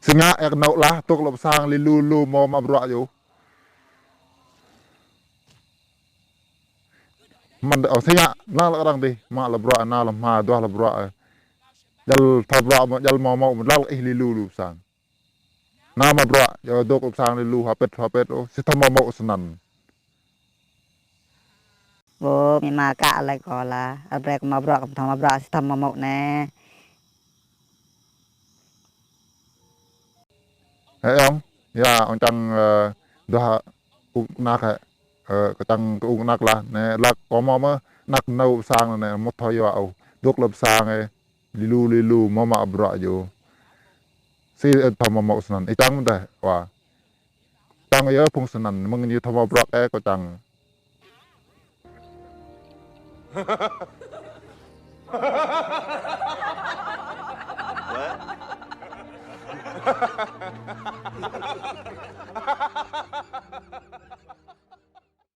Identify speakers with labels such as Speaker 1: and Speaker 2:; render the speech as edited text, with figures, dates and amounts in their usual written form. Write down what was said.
Speaker 1: singa ek nau lah tuk lop sang li lu lu mo ma bro yo man ở singa la la rang đi ma la bro na la ma do la bro jal ta bro ma jal mo mo la li lu lu sang na ma bro yo dok lop sang li lu ha pet o si ta mo mo sanan
Speaker 2: Vô mi mà cả lại gọi là ở đây mà bro cầm thằng mà bro sẽ thầm mà một nè.
Speaker 1: Hey ông, ya ông chăng đó nak cái chăng nak là nè là có mà nak nâu sang nè một thời vào đúc lập sang ấy lilu lilu mà bro yo si thầm mà sanan i chăng đây wa chăng ấy phung sanan mong như thầm mà bro có chăng
Speaker 3: What?